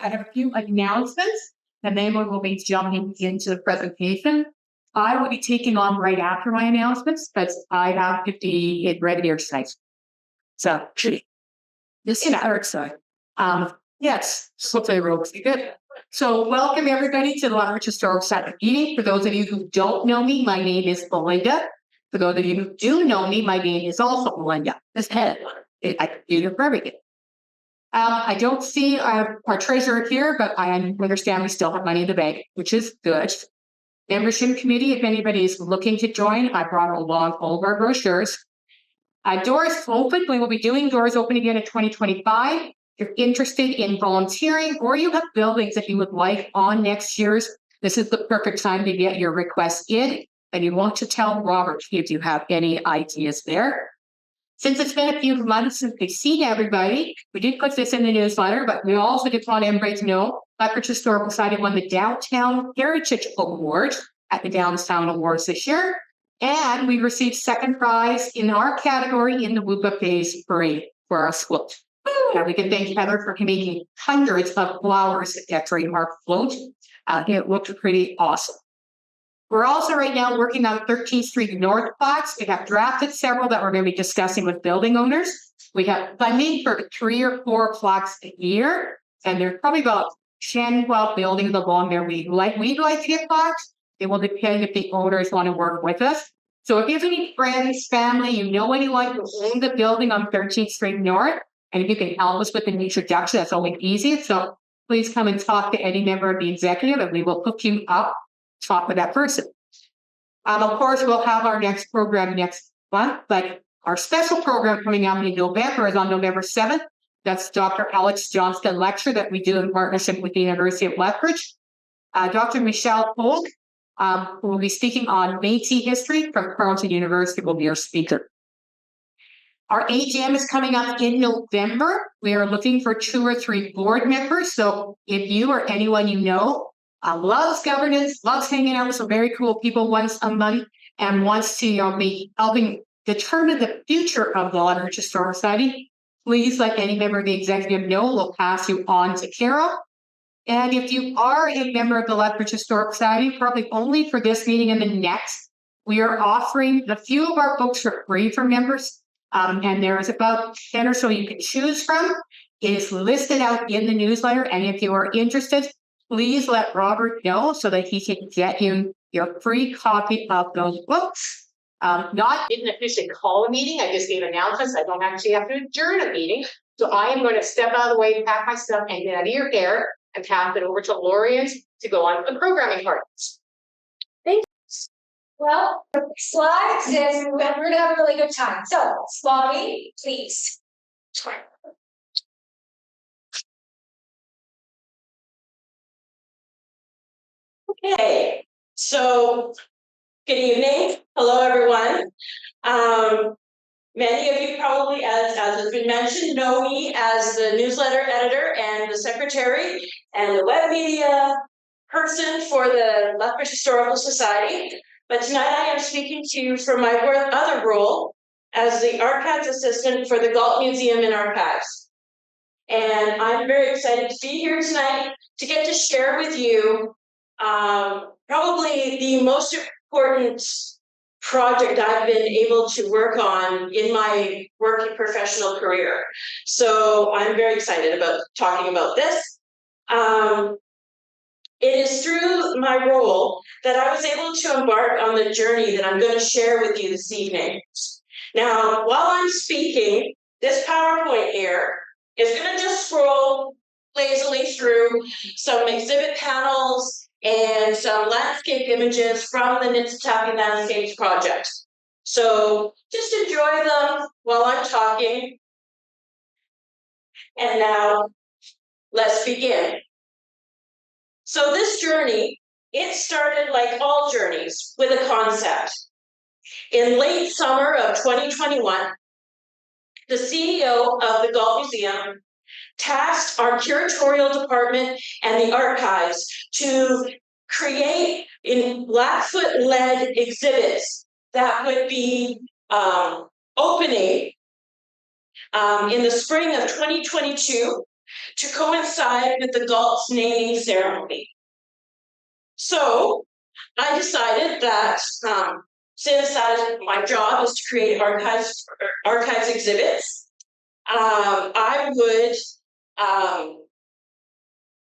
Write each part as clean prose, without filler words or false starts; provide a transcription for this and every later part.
I have a few announcements, and then we will be jumping into the presentation. I will be taking on right after my announcements, but I have to be in Red Deer tonight. So, this is our side. Yes, hopefully everyone will be good. So, welcome everybody to the Large Historical Society meeting. For those of you who don't know me, my name is Belinda. For those of you who do know me, my name is also Belinda. This head, I do it for everything. I don't see our treasurer here, but I understand we still have money in the bank, which is good. Membership committee, if anybody is looking to join, I brought along all of our brochures. Doors open. We will be doing doors open again in 2025. If you're interested in volunteering or you have buildings that you would like on next year's, this is the perfect time to get your request in. And you want to tell Robert if you have any ideas there. Since it's been a few months since we've seen everybody, we did put this in the newsletter, but we also did want everybody to know Lethbridge Historical Society won the Downtown Heritage Award at the Downtown Awards this year. And we received second prize in our category in the Whoopa Phase Parade for our float. Now we can thank Heather for making hundreds of flowers that decorate our float. It looked pretty awesome. We're also right now working on 13th Street North plaques. We have drafted several that we're going to be discussing with building owners. We have funding for 3 or 4 plaques a year, and there's probably about 10, 12 buildings along there we'd like to get plaques. It will depend if the owners want to work with us. So if you have any friends, family, you know anyone who owns the building on 13th Street North, and if you can help us with an introduction, that's always easy. So please come and talk to any member of the executive, and we will hook you up. Talk with that person. Of course, we'll have our next program next month, but our special program coming out in November is on November 7th. That's Dr. Alex Johnston lecture that we do in partnership with the University of Lethbridge. Dr. Michelle Polk, who will be speaking on Métis history from Carleton University, will be our speaker. Our AGM is coming up in November. We are looking for 2 or 3 board members. So if you or anyone you know loves governance, loves hanging out with some very cool people once a month, and wants to be helping determine the future of the Lethbridge Historical Society, please let any member of the executive know. We'll pass you on to Carol. And if you are a member of the Lethbridge Historical Society, probably only for this meeting and the next, we are offering a few of our books for free for members. And there is about 10 or so you can choose from. It is listed out in the newsletter. And if you are interested, please let Robert know so that he can get you your free copy of those books. Didn't officially call a meeting. I just gave announcements. I don't actually have to adjourn a meeting. So I am going to step out of the way, pack my stuff, and get out of your hair and pass it over to Lorian to go on with the programming part. Thank you. Well, slides is we're going to have a really good time. So, Bobbie, please. Okay, so good evening. Hello, everyone. Many of you probably, as has been mentioned, know me as the newsletter editor and the secretary and the web media person for the Lethbridge Historical Society. But tonight I am speaking to you from my other role as the archives assistant for the Galt Museum and Archives. And I'm very excited to be here tonight to get to share with you probably the most important project I've been able to work on in my working professional career. So I'm very excited about talking about this. It is through my role that I was able to embark on the journey that I'm going to share with you this evening. Now, while I'm speaking, this PowerPoint here is going to just scroll lazily through some exhibit panels and some landscape images from the Nitsitapii Landscapes project. So just enjoy them while I'm talking. And now let's begin. So this journey, it started like all journeys with a concept. In late summer of 2021, the CEO of the Galt Museum tasked our curatorial department and the archives to create in Blackfoot-led exhibits that would be opening in the spring of 2022 to coincide with the Galt's naming ceremony. So I decided that since my job is to create archives exhibits, I would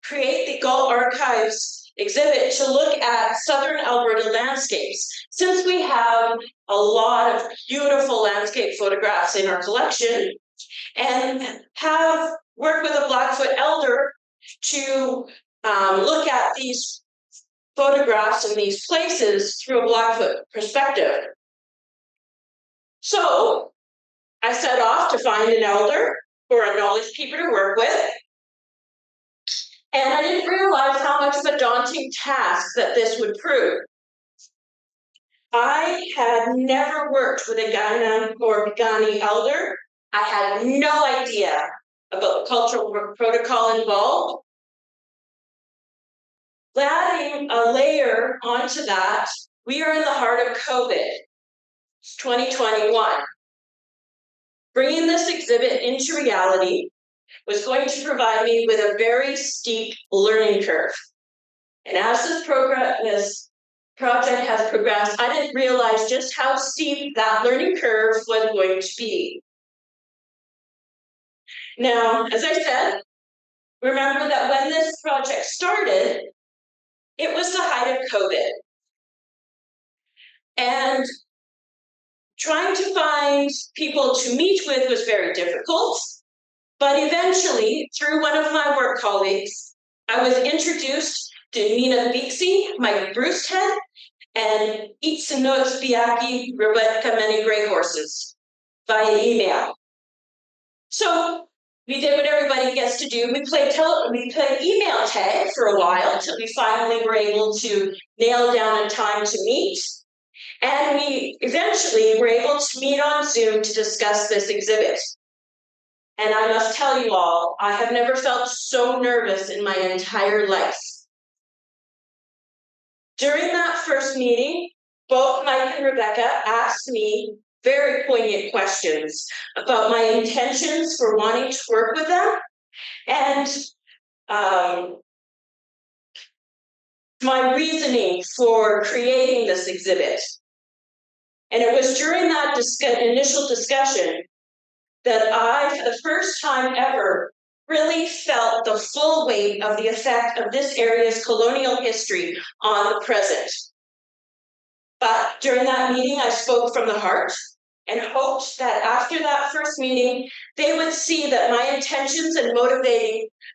create the Galt Archives exhibit to look at Southern Alberta landscapes. Since we have a lot of beautiful landscape photographs in our collection, and have worked with a Blackfoot elder to look at these photographs in these places through a Blackfoot perspective. So I set off to find an elder or a knowledge keeper to work with. And I didn't realize how much of a daunting task that this would prove. I had never worked with a Gainan or Piikani elder. I had no idea about the cultural protocol involved. Adding a layer onto that, we are in the heart of COVID, 2021. Bringing this exhibit into reality was going to provide me with a very steep learning curve. And as this project has progressed, I didn't realize just how steep that learning curve was going to be. Now, as I said, remember that when this project started, it was the height of COVID. And trying to find people to meet with was very difficult. But eventually, through one of my work colleagues, I was introduced to Nina Bixie, Mike Brewsted, and Nitsitapii Rebecca Many Gray Horses via email. So we did what everybody gets to do. We played email tag for a while until we finally were able to nail down a time to meet. And we eventually were able to meet on Zoom to discuss this exhibit. And I must tell you all, I have never felt so nervous in my entire life. During that first meeting, both Mike and Rebecca asked me very poignant questions about my intentions for wanting to work with them and my reasoning for creating this exhibit. And it was during that initial discussion that I, for the first time ever, really felt the full weight of the effect of this area's colonial history on the present. But during that meeting, I spoke from the heart and hoped that after that first meeting, they would see that my intentions and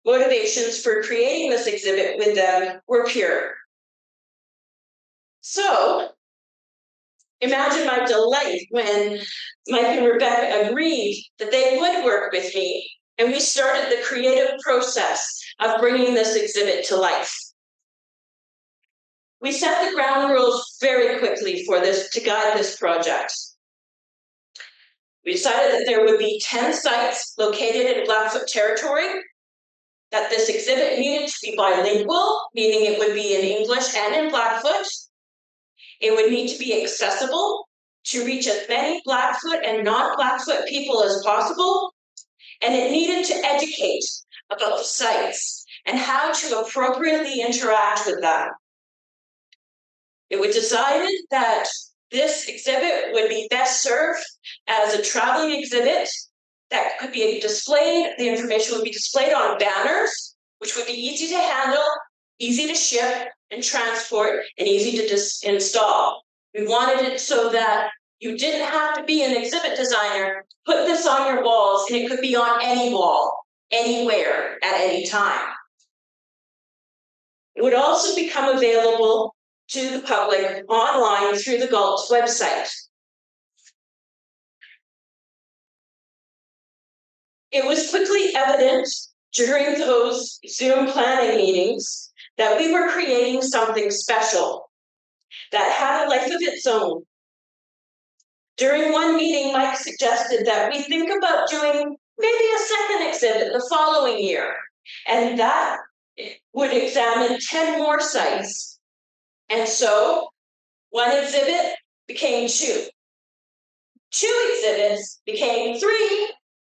motivations for creating this exhibit with them were pure. So, imagine my delight when Mike and Rebecca agreed that they would work with me, and we started the creative process of bringing this exhibit to life. We set the ground rules very quickly for this to guide this project. We decided that there would be 10 sites located in Blackfoot territory, that this exhibit needed to be bilingual, meaning it would be in English and in Blackfoot. It would need to be accessible to reach as many Blackfoot and non-Blackfoot people as possible, and it needed to educate about the sites and how to appropriately interact with them. It was decided that this exhibit would be best served as a traveling exhibit that could be displayed, the information would be displayed on banners, which would be easy to handle, easy to ship and transport, and easy to install. We wanted it so that you didn't have to be an exhibit designer, put this on your walls, and it could be on any wall, anywhere, at any time. It would also become available to the public online through the Galt's website. It was quickly evident during those Zoom planning meetings that we were creating something special that had a life of its own. During one meeting, Mike suggested that we think about doing maybe a second exhibit the following year, and that would examine 10 more sites. And so one exhibit became 2. 2 exhibits became 3.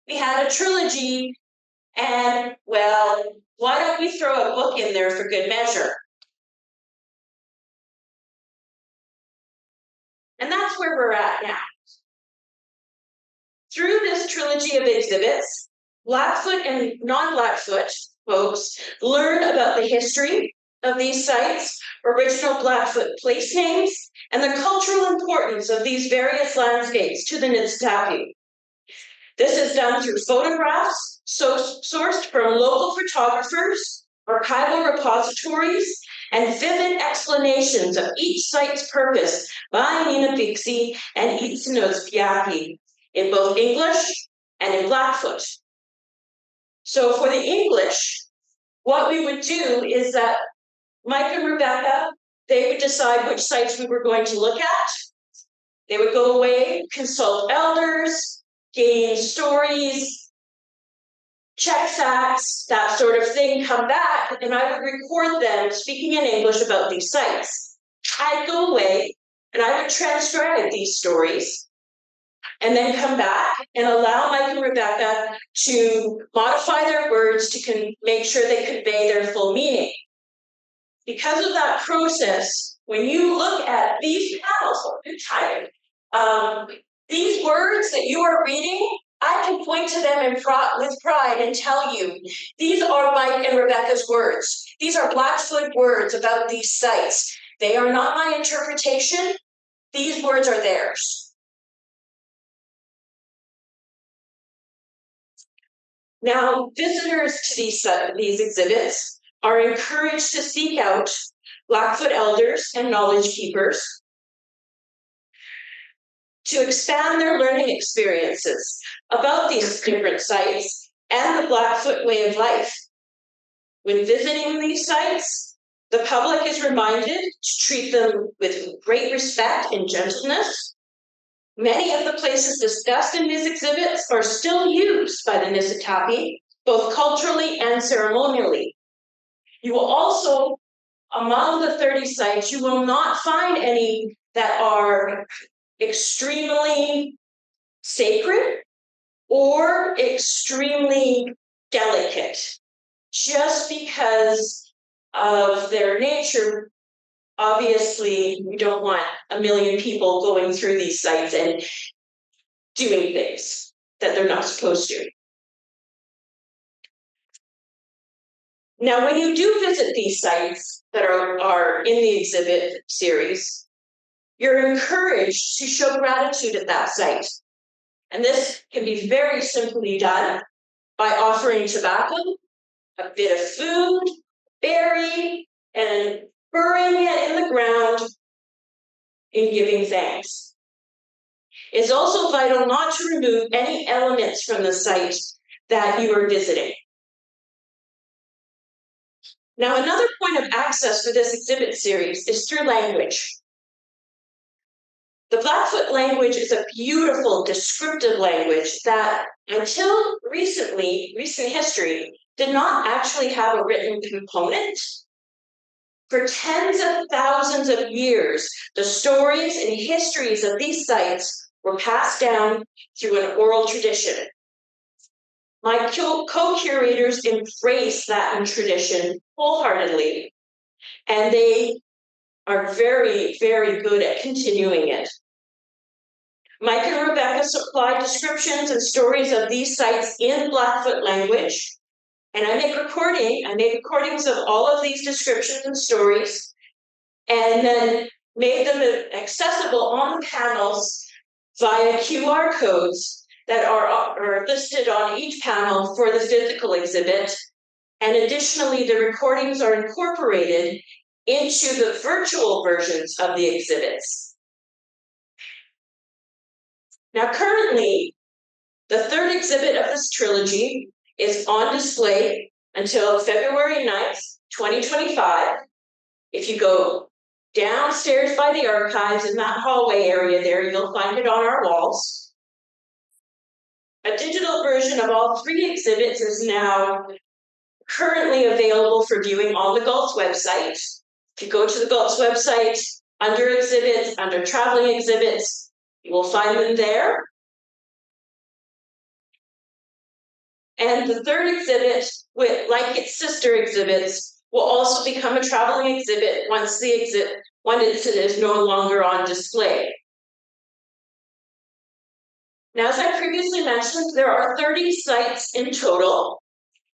We had a trilogy, And, well, why don't we throw a book in there for good measure? And that's where we're at now. Through this trilogy of exhibits, Blackfoot and non-Blackfoot folks learn about the history of these sites, original Blackfoot place names, and the cultural importance of these various landscapes to the Nitsitapii. This is done through photographs sourced from local photographers, archival repositories, and vivid explanations of each site's purpose by Nitsitapii and Nitsitapii in both English and in Blackfoot. So for the English, what we would do is that Mike and Rebecca, they would decide which sites we were going to look at. They would go away, consult elders, gain stories, check facts, that sort of thing, come back, and I would record them speaking in English about these sites. I'd go away and I would transcribe these stories and then come back and allow Mike and Rebecca to modify their words to make sure they convey their full meaning. Because of that process, when you look at these panels, these words that you are reading, I can point to them with pride and tell you, these are Mike and Rebecca's words. These are Blackfoot words about these sites. They are not my interpretation. These words are theirs. Now, visitors to these exhibits are encouraged to seek out Blackfoot elders and knowledge keepers to expand their learning experiences about these different sites and the Blackfoot way of life. When visiting these sites, the public is reminded to treat them with great respect and gentleness. Many of the places discussed in these exhibits are still used by the Nitsitapii, both culturally and ceremonially. You will also, among the 30 sites, you will not find any that are extremely sacred or extremely delicate, just because of their nature. Obviously, we don't want a million people going through these sites and doing things that they're not supposed to. Now, when you do visit these sites that are in the exhibit series, you're encouraged to show gratitude at that site. And this can be very simply done by offering tobacco, a bit of food, berry, and burying it in the ground in giving thanks. It's also vital not to remove any elements from the site that you are visiting. Now, another point of access for this exhibit series is through language. The Blackfoot language is a beautiful, descriptive language that, until recent history, did not actually have a written component. For tens of thousands of years, the stories and histories of these sites were passed down through an oral tradition. My co-curators embrace that tradition wholeheartedly, and they are very, very good at continuing it. Mike and Rebecca supply descriptions and stories of these sites in Blackfoot language, and I made recordings of all of these descriptions and stories, and then made them accessible on the panels via QR codes that are listed on each panel for the physical exhibit. And additionally, the recordings are incorporated into the virtual versions of the exhibits. Now, currently, the third exhibit of this trilogy is on display until February 9th, 2025. If you go downstairs by the archives in that hallway area there, you'll find it on our walls. A digital version of all three exhibits is now currently available for viewing on the Galt's website. If you go to the Galt's website, under exhibits, under traveling exhibits, you will find them there. And the third exhibit, like its sister exhibits, will also become a traveling exhibit once it is no longer on display. Now, as I previously mentioned, there are 30 sites in total,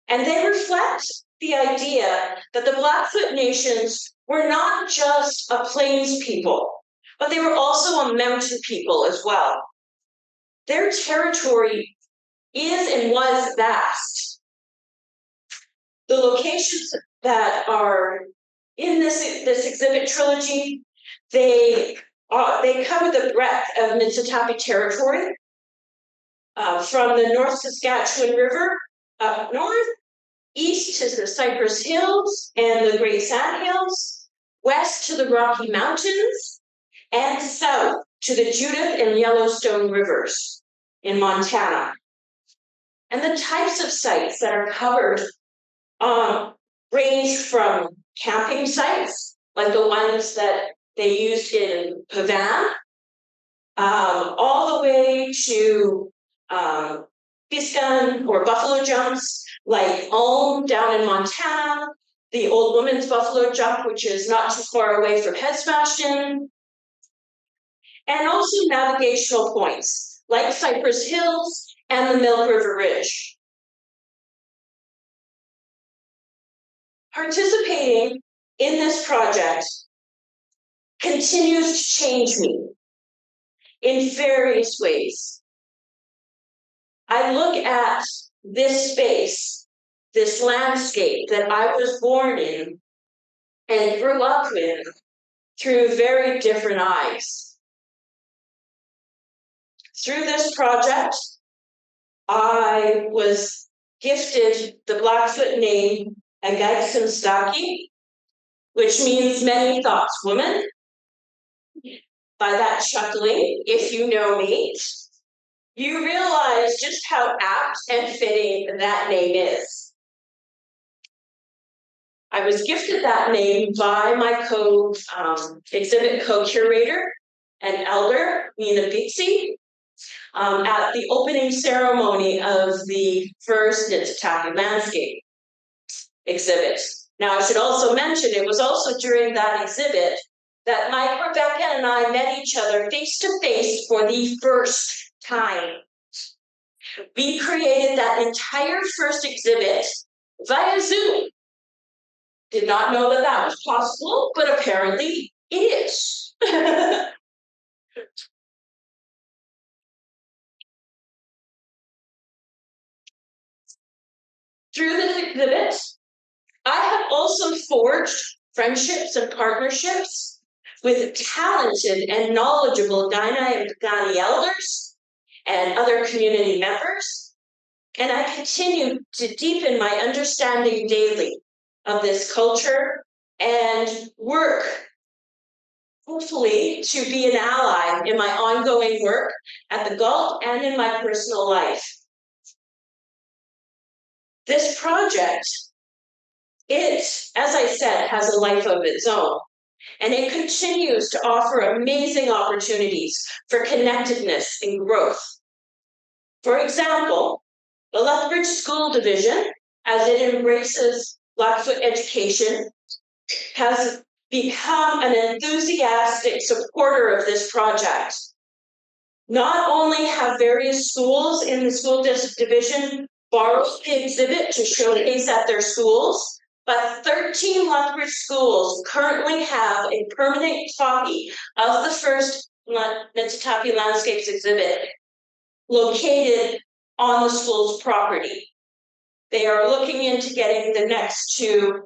and they reflect the idea that the Blackfoot Nations were not just a plains people, but they were also a mountain people as well. Their territory is and was vast. The locations that are in this exhibit trilogy, they cover the breadth of Nitsitapii territory, from the North Saskatchewan River up north, east to the Cypress Hills and the Great Sandhills, west to the Rocky Mountains, and south to the Judith and Yellowstone rivers in Montana. And the types of sites that are covered range from camping sites, like the ones that they used in Pavan, all the way to Piscan or buffalo jumps, like Ulm down in Montana, the Old Woman's Buffalo Jump, which is not too far away from Head Smashed In, and also navigational points, like Cypress Hills and the Milk River Ridge. Participating in this project continues to change me in various ways. I look at this space, this landscape that I was born in and grew up in through very different eyes. Through this project, I was gifted the Blackfoot name Agagsimstaki, which means many thoughts woman. By that chuckling, if you know me, you realize just how apt and fitting that name is. I was gifted that name by my exhibit co-curator and elder, Nina Bixie, at the opening ceremony of the first Nitsitapii Landscape exhibit. Now, I should also mention, it was also during that exhibit that Mike, Rebecca, and I met each other face to face for the first time. We created that entire first exhibit via Zoom. Did not know that that was possible, but apparently it is. Through this exhibit, I have also forged friendships and partnerships with talented and knowledgeable Kainai and Piikani elders and other community members, and I continue to deepen my understanding daily of this culture and work, hopefully, to be an ally in my ongoing work at the Galt and in my personal life. This project, as I said, has a life of its own, and it continues to offer amazing opportunities for connectedness and growth. For example, the Lethbridge School Division, as it embraces Blackfoot education, has become an enthusiastic supporter of this project. Not only have various schools in the school division borrowed the exhibit to showcase at their schools, but 13 Lethbridge schools currently have a permanent copy of the first Nitsitapii Landscapes exhibit located on the school's property. They are looking into getting the next two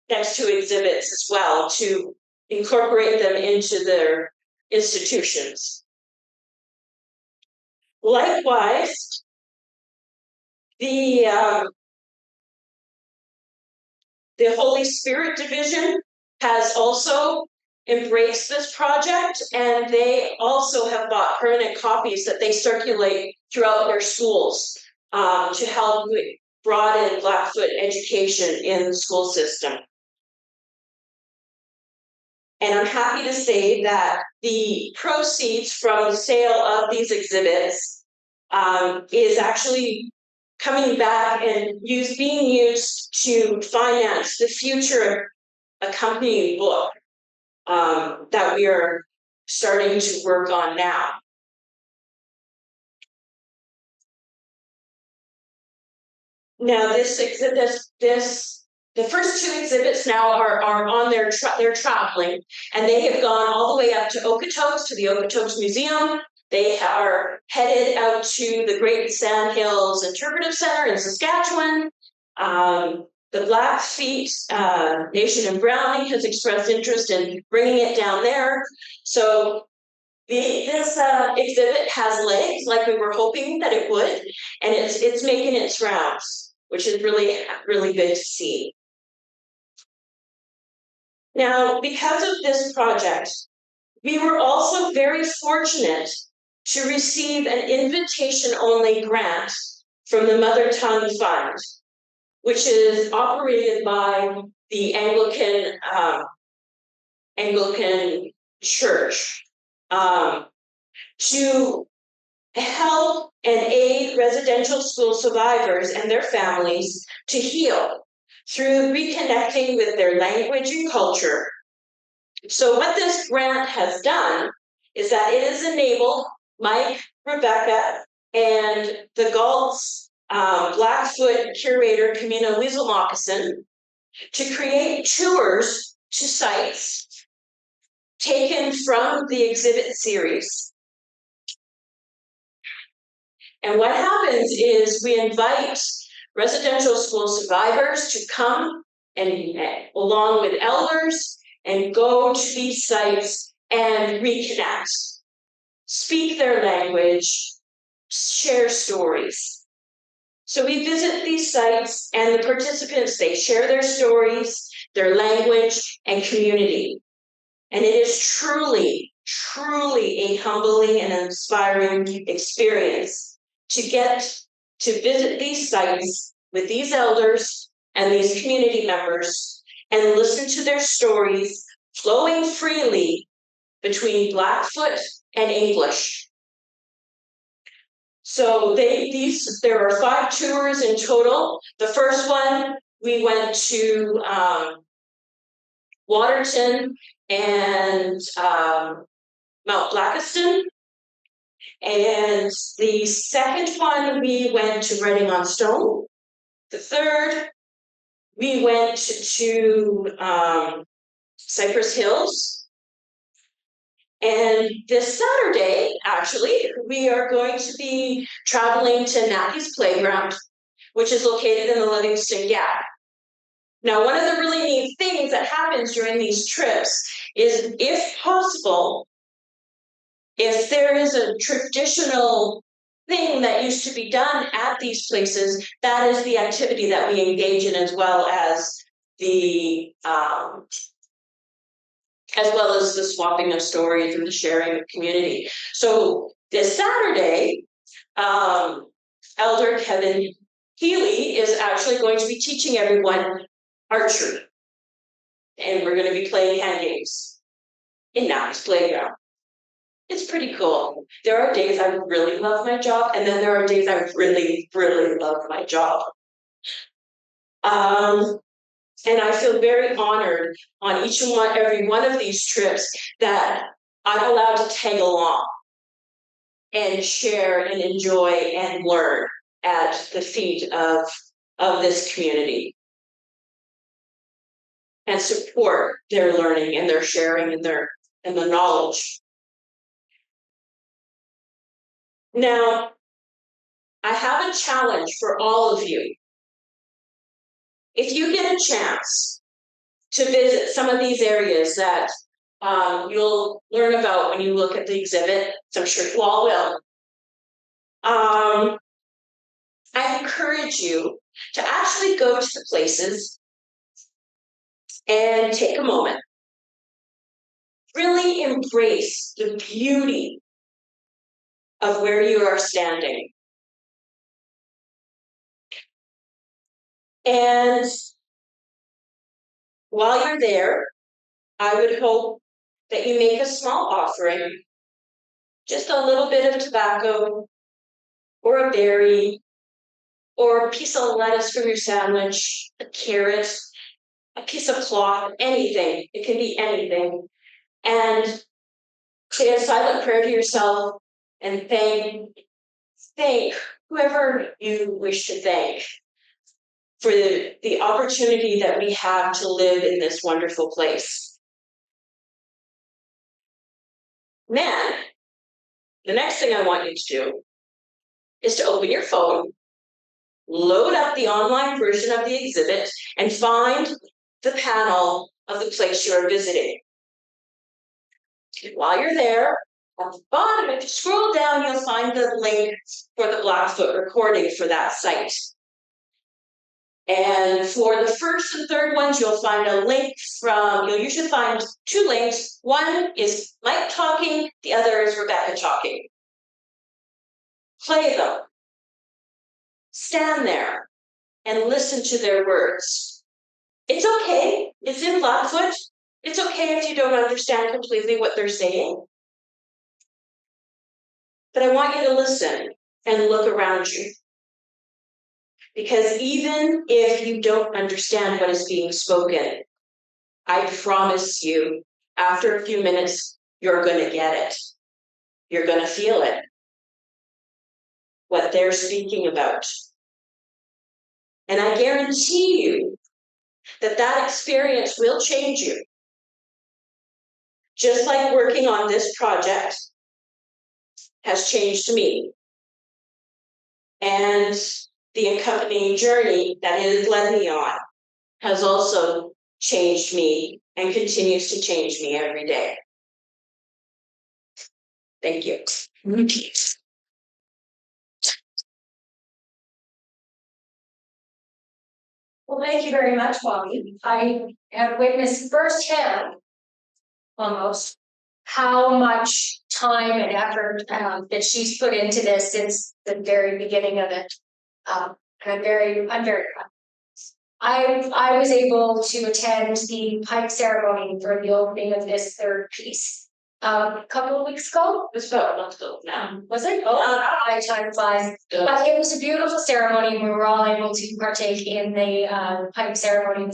exhibits as well to incorporate them into their institutions. Likewise, the Holy Spirit Division has also embraced this project, and they also have bought permanent copies that they circulate throughout their schools to help broaden Blackfoot education in the school system. And I'm happy to say that the proceeds from the sale of these exhibits is actually coming back and being used to finance the future accompanying book that we are starting to work on now. Now, the first two exhibits now are on they're traveling, and they have gone all the way up to Okotoks, to the Okotoks Museum. They are headed out to the Great Sandhills Interpretive Center in Saskatchewan. The Blackfeet Nation in Browning has expressed interest in bringing it down there. So this exhibit has legs, like we were hoping that it would, and it's making its rounds, which is really, really good to see. Now, because of this project, we were also very fortunate to receive an invitation-only grant from the Mother Tongue Fund, which is operated by the Anglican Church, to help and aid residential school survivors and their families to heal through reconnecting with their language and culture. So what this grant has done is that it has enabled Mike, Rebecca, and the Galt's Blackfoot curator, Camino Weasel-Moccasin, to create tours to sites taken from the exhibit series. And what happens is we invite residential school survivors to come and along with elders and go to these sites and reconnect, speak their language, share stories. So we visit these sites, and the participants, they share their stories, their language, and community. And it is truly, truly a humbling and inspiring experience to get to visit these sites with these elders and these community members and listen to their stories flowing freely between Blackfoot and English. So there are 5 tours in total. The first one, we went to Waterton and Mount Blackiston. And the second one, we went to Reading on Stone. The third, we went to Cypress Hills. And this Saturday, actually, we are going to be traveling to Nappy's Playground, which is located in the Livingston Gap. Now, one of the really neat things that happens during these trips is, if possible, if there is a traditional thing that used to be done at these places, that is the activity that we engage in, as well as the swapping of stories and the sharing of community. So this Saturday, Elder Kevin Healy is actually going to be teaching everyone archery. And we're going to be playing hand games in Nappy's Playground. It's pretty cool. There are days I really love my job, and then there are days I really, really love my job. And I feel very honored on every one of these trips that I'm allowed to tag along and share and enjoy and learn at the feet of this community and support their learning and their sharing and the knowledge. Now, I have a challenge for all of you. If you get a chance to visit some of these areas that you'll learn about when you look at the exhibit, so I'm sure you all will, I encourage you to actually go to the places and take a moment. Really embrace the beauty of where you are standing. And while you're there, I would hope that you make a small offering, just a little bit of tobacco or a berry, or a piece of lettuce from your sandwich, a carrot, a piece of cloth, anything. It can be anything. And say a silent prayer to yourself and thank whoever you wish to thank for the opportunity that we have to live in this wonderful place. Then, the next thing I want you to do is to open your phone, load up the online version of the exhibit, and find the panel of the place you are visiting. While you're there, at the bottom, if you scroll down, you'll find the link for the Blackfoot recording for that site. And for the first and third ones, you'll find a link you'll usually find two links. One is Mike talking, the other is Rebecca talking. Play them. Stand there and listen to their words. It's okay. It's in Blackfoot. It's okay if you don't understand completely what they're saying. But I want you to listen and look around you. Because even if you don't understand what is being spoken, I promise you, after a few minutes, you're going to get it. You're going to feel it. What they're speaking about. And I guarantee you that experience will change you. Just like working on this project has changed me. And the accompanying journey that it has led me on has also changed me and continues to change me every day. Thank you. Well, thank you very much, Bobbie. I have witnessed firsthand, almost, how much time and effort that she's put into this since the very beginning of it. And I'm very proud. I was able to attend the pipe ceremony for the opening of this third piece a couple of weeks ago. It was about a month ago now. Was it? Oh, my time flies. But it was a beautiful ceremony. We were all able to partake in the pipe ceremony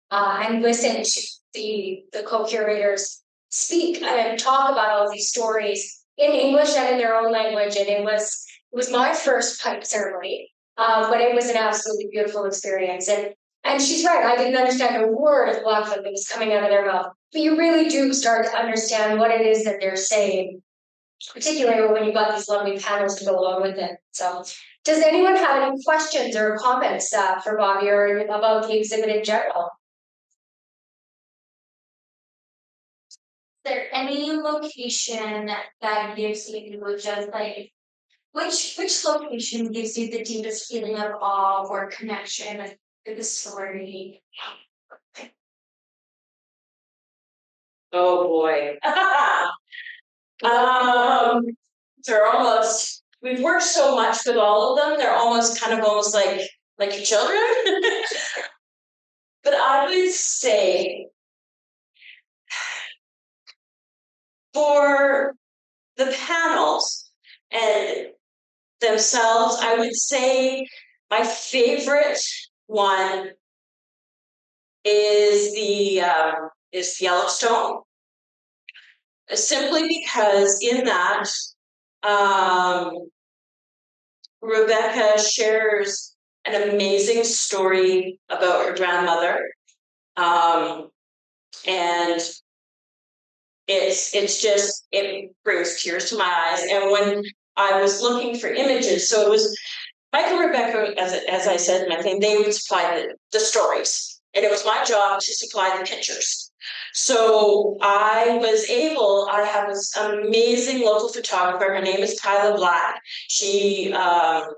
and listen to the co-curators speak and talk about all these stories in English and in their own language. And it was my first pipe ceremony. But it was an absolutely beautiful experience. And she's right, I didn't understand a word of Blackfoot that was coming out of their mouth. But you really do start to understand what it is that they're saying, particularly when you've got these lovely panels to go along with it. So, does anyone have any questions or comments for Bobbie or about the exhibit in general? Is there any location that gives you just like, which location gives you the deepest feeling of awe or connection to the story? Oh boy. They're almost, we've worked so much with all of them, they're almost like your children. But I would say for the panels and themselves, I would say my favorite one is Yellowstone, simply because in that Rebecca shares an amazing story about her grandmother, and it brings tears to my eyes. And when I was looking for images, so it was Mike and Rebecca, as I said in my thing, they would supply the stories, and it was my job to supply the pictures. So I have this amazing local photographer. Her name is Kyla Black.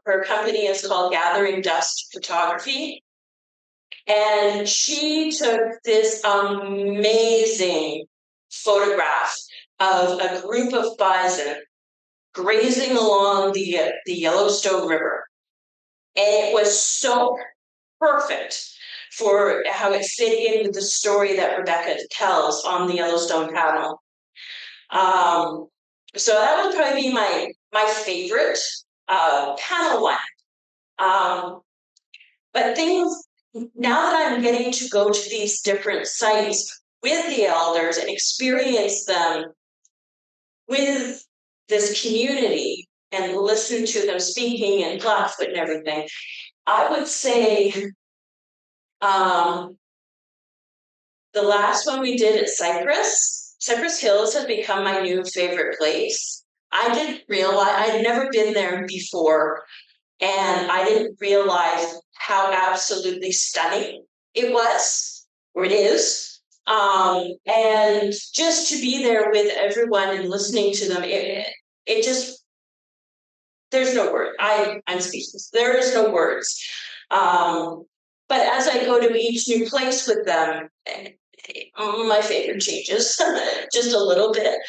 Her company is called Gathering Dust Photography. And she took this amazing photograph of a group of bison grazing along the Yellowstone River. And it was so perfect for how it fit in with the story that Rebecca tells on the Yellowstone panel. So that would probably be my favorite. panel one. But things, now that I'm getting to go to these different sites with the elders and experience them with this community and listen to them speaking and Blackfoot and everything, I would say the last one we did at Cypress Hills has become my new favorite place. I didn't realize, I'd never been there before, and I didn't realize how absolutely stunning it was, or it is. And just to be there with everyone and listening to them, it just, there's no word. I'm speechless. There is no words. But as I go to each new place with them, my favorite changes just a little bit.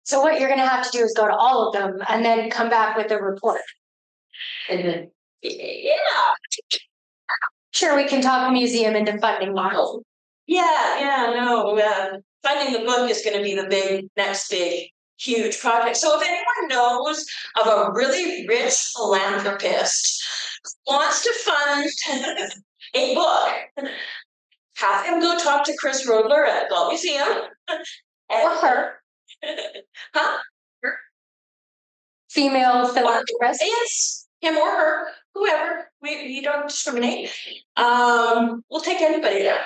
So what you're gonna have to do is go to all of them and then come back with a report. And then, yeah. Sure, we can talk museum into funding model. Yeah, no, finding the book is going to be the next big, huge project. So if anyone knows of a really rich philanthropist who wants to fund a book, have him go talk to Chris Rodler at Galt Museum. Or her. Huh? Female philanthropist. Yes, him or her, whoever. We don't discriminate. We'll take anybody there.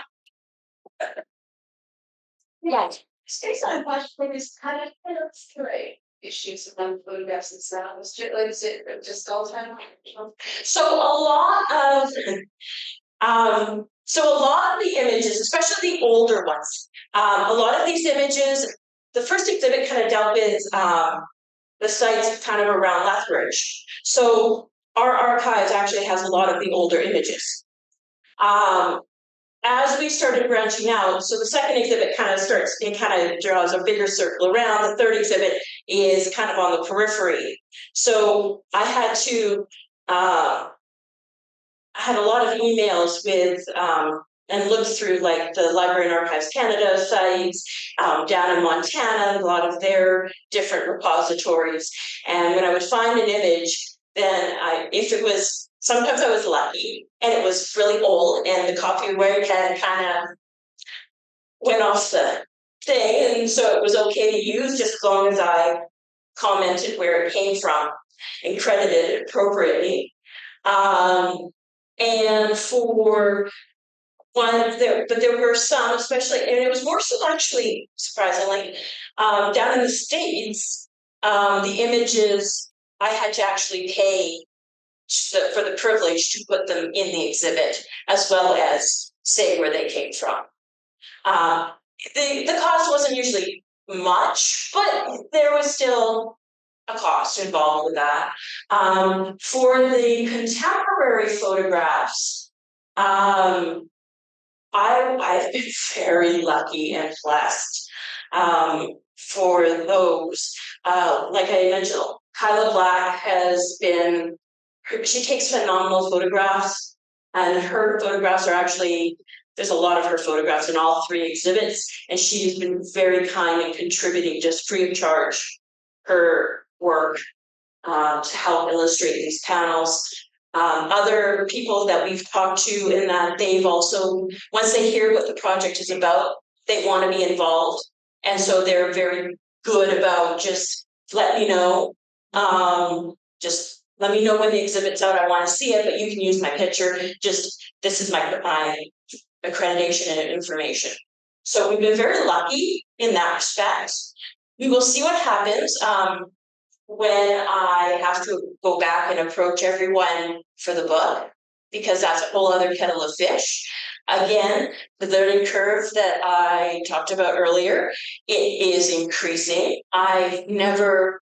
Yeah. Stays on question is kind of great issues around photographs and sounds. Just all the time. So a lot of the images, especially the older ones, a lot of these images, the first exhibit kind of dealt with the sites kind of around Lethbridge. So our archives actually has a lot of the older images. As we started branching out, so the second exhibit kind of draws a bigger circle around. The third exhibit is kind of on the periphery. So I had to, I had a lot of emails with, and looked through like the Library and Archives Canada sites, down in Montana, a lot of their different repositories. And when I would find an image, then sometimes I was lucky and it was really old and the copyright had kind of went off the thing. And so it was okay to use just as long as I commented where it came from and credited it appropriately. And for one, but there were some, especially, and it was more so actually, surprisingly, down in the States, the images I had to actually pay for the privilege to put them in the exhibit, as well as say where they came from. The cost wasn't usually much, but there was still a cost involved with that. For the contemporary photographs, I've been very lucky and blessed for those. Like I mentioned, Kyla Black she takes phenomenal photographs, and her photographs are actually, there's a lot of her photographs in all three exhibits, and she's been very kind and contributing just free of charge her work to help illustrate these panels. Other people that we've talked to in that they've also, once they hear what the project is about, they want to be involved. And so they're very good about just let me know. Just let me know when the exhibit's out. I want to see it, but you can use my picture. Just, this is my accreditation and information. So we've been very lucky in that respect. We will see what happens when I have to go back and approach everyone for the book, because that's a whole other kettle of fish. Again, the learning curve that I talked about earlier, it is increasing. I've never,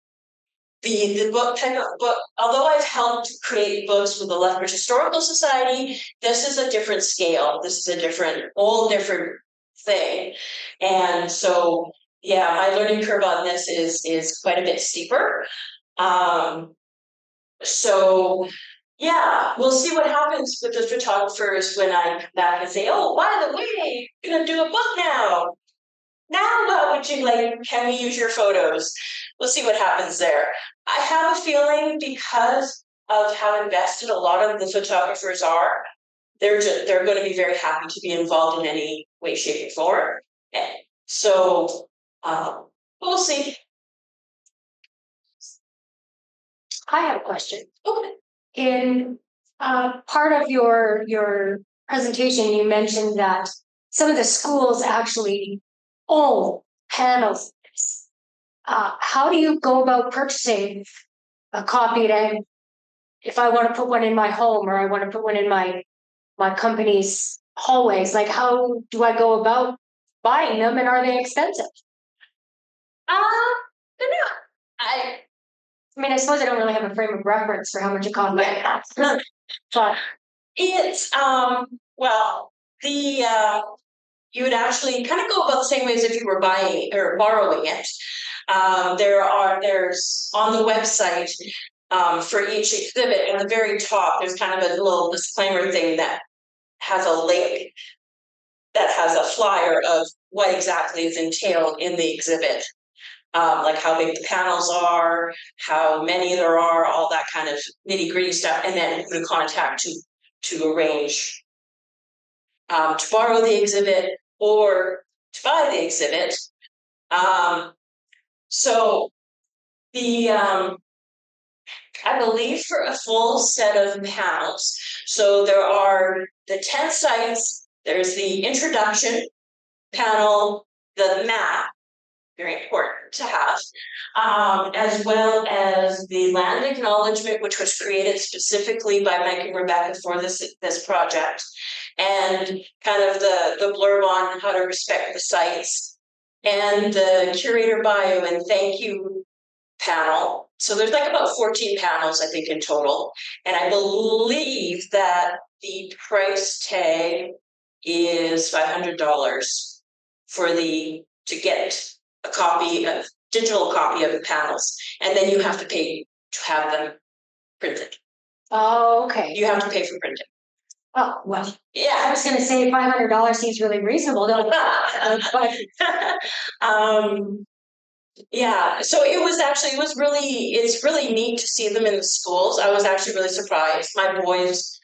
the book type of book, although I've helped create books with the Lethbridge Historical Society, this is a different scale. This is a whole different thing. And so, yeah, my learning curve on this is quite a bit steeper. So yeah, we'll see what happens with the photographers when I come back and say, oh, by the way, you're gonna do a book now. Now what would you like? Can we use your photos? we'll see what happens there. I have a feeling because of how invested a lot of the photographers are, they're going to be very happy to be involved in any way, shape, or form. And so we'll see. I have a question. Okay. In part of your presentation, you mentioned that some of the schools actually own panels. How do you go about purchasing a copy then? If I want to put one in my home or I want to put one in my company's hallways, like how do I go about buying them, and are they expensive? They're not. I mean, I suppose I don't really have a frame of reference for how much it costs. But It's well, the you would actually kind of go about the same way as if you were buying or borrowing it. There's on the website for each exhibit at the very top, there's kind of a little disclaimer thing that has a link that has a flyer of what exactly is entailed in the exhibit. Like how big the panels are, how many there are, all that kind of nitty-gritty stuff, and then who to contact to arrange to borrow the exhibit or to buy the exhibit. So the I believe for a full set of panels, so there are the 10 sites, there's the introduction panel, the map, very important to have, as well as the land acknowledgement, which was created specifically by Mike and Rebecca for this project, and kind of the blurb on how to respect the sites, and the curator bio and thank you panel. So there's like about 14 panels, I think, in total, and I believe that the price tag is $500 for to get a digital copy of the panels, and then you have to pay to have them printed. oh, okay. You have to pay for printing. Oh well, I Yeah. was going to say $500 seems really reasonable, don't but Yeah, so it's really neat to see them in the schools. I was actually really surprised. My boys,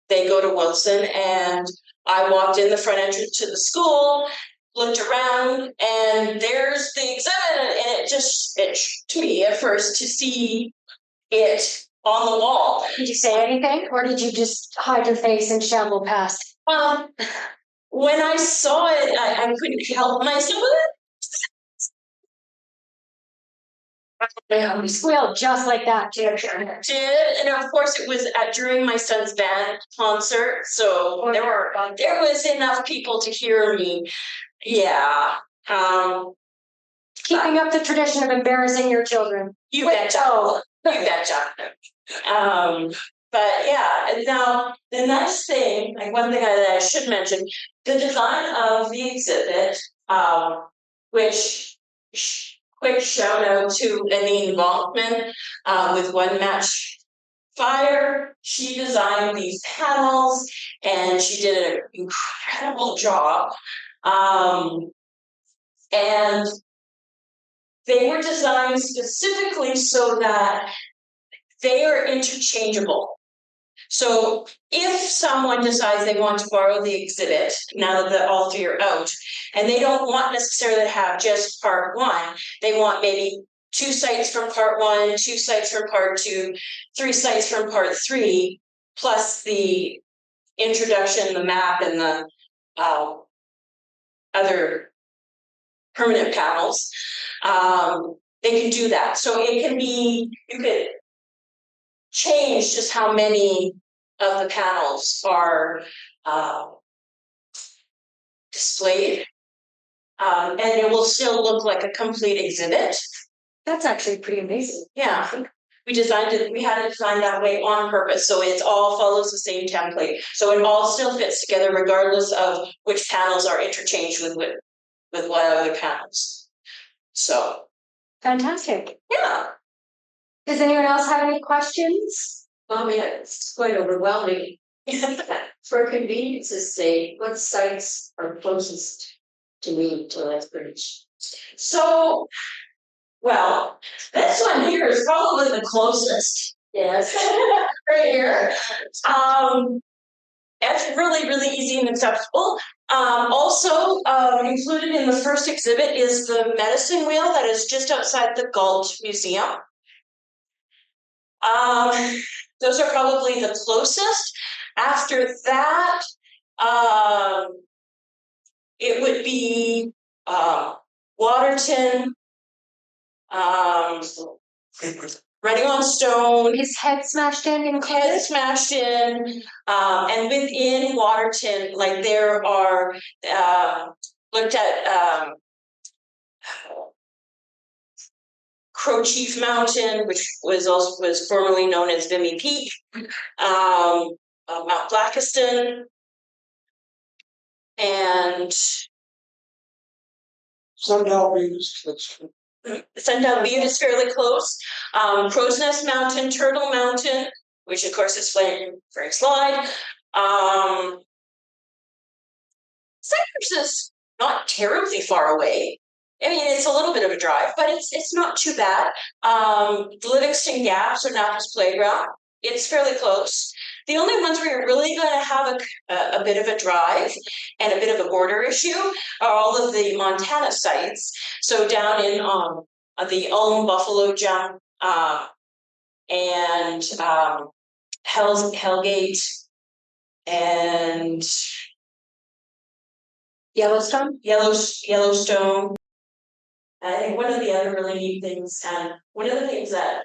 they go to Wilson, and I walked in the front entrance to the school, looked around, and there's the exhibit, and it to me at first to see it on the wall. did you say anything, or did you just hide your face and shamble past? When I saw it, I couldn't help myself. We squealed just like that, too. And of course it was during my son's band concert, so there was enough people to hear me. Yeah. Keeping up the tradition of embarrassing your children. You betcha. You betcha. But yeah, now the nice thing, like one thing that I should mention, the design of the exhibit, which quick shout out to Anine Volkman with One Match Fire. She designed these panels and she did an incredible job. And they were designed specifically so that they are interchangeable. So if someone decides they want to borrow the exhibit, now that all three are out, and they don't want necessarily to have just part one, they want maybe 2 sites from part 1, 2 sites from part 2, 3 sites from part 3, plus the introduction, the map, and the other permanent panels. They can do that. So it can be, you could change just how many of the panels are displayed, and it will still look like a complete exhibit. That's actually pretty amazing. Yeah, we designed it. We had it designed that way on purpose, so it all follows the same template. So it all still fits together, regardless of which panels are interchanged with what other panels. So fantastic. Yeah. Does anyone else have any questions? Yeah, it's quite overwhelming. For convenience's sake, what sites are closest to me to Lethbridge? So Well, this one here is probably the closest. Yes, right here. It's really, really easy and accessible. Also, included in the first exhibit is the medicine wheel that is just outside the Galt Museum. Those are probably the closest. After that, it would be Waterton, Writing on Stone, His head smashed in head smashed in, and within Waterton, like there are looked at Crow Chief Mountain, which was formerly known as Vimy Peak, Mount Blackiston, and Sundown Views. Sundown Butte is fairly close. Crow's Nest Mountain, Turtle Mountain, which of course is Frank Slide. Cypress is not terribly far away. I mean, it's a little bit of a drive, but it's not too bad. The Livingston Gaps or Napa's Playground, it's fairly close. The only ones where you're really going to have a bit of a drive and a bit of a border issue are all of the Montana sites. So down in the Ulm Buffalo Jump and Hellgate and Yellowstone. Yellowstone. I think one of the other really neat things, and one of the things that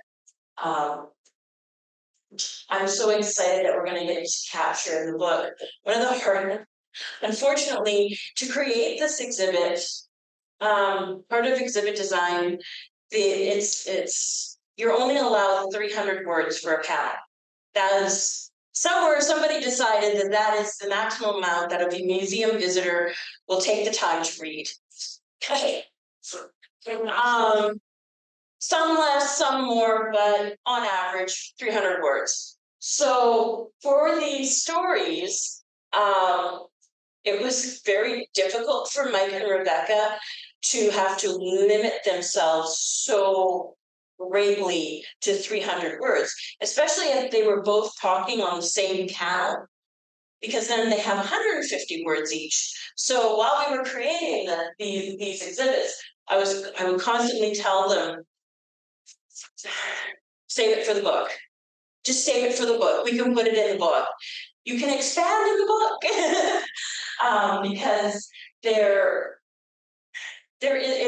I'm so excited that we're going to get to capture in the book. One of the hard, unfortunately, to create this exhibit, part of exhibit design, it's you're only allowed 300 words for a panel. That is somewhere somebody decided that is the maximum amount that a museum visitor will take the time to read. Okay. Some less, some more, but on average, 300 words. So for these stories, it was very difficult for Mike and Rebecca to have to limit themselves so greatly to 300 words, especially if they were both talking on the same panel, because then they have 150 words each. So while we were creating these exhibits, I would constantly tell them, save it for the book. Just save it for the book. We can put it in the book. You can expand in the book because it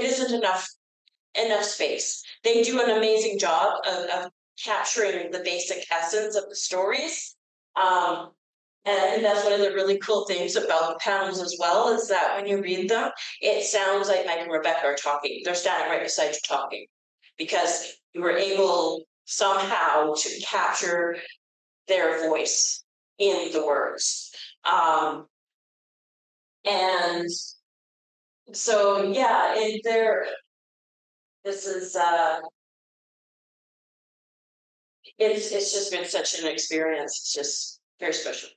isn't enough space. They do an amazing job of capturing the basic essence of the stories. And that's one of the really cool things about the panels as well, is that when you read them, it sounds like Mike and Rebecca are talking. They're standing right beside you talking, because you were able somehow to capture their voice in the words. And so, yeah, this is, it's just been such an experience. It's just very special.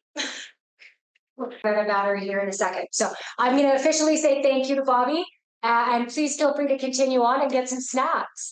We're gonna matter here in a second. So I'm gonna officially say thank you to Bobbie, and please feel free to continue on and get some snacks.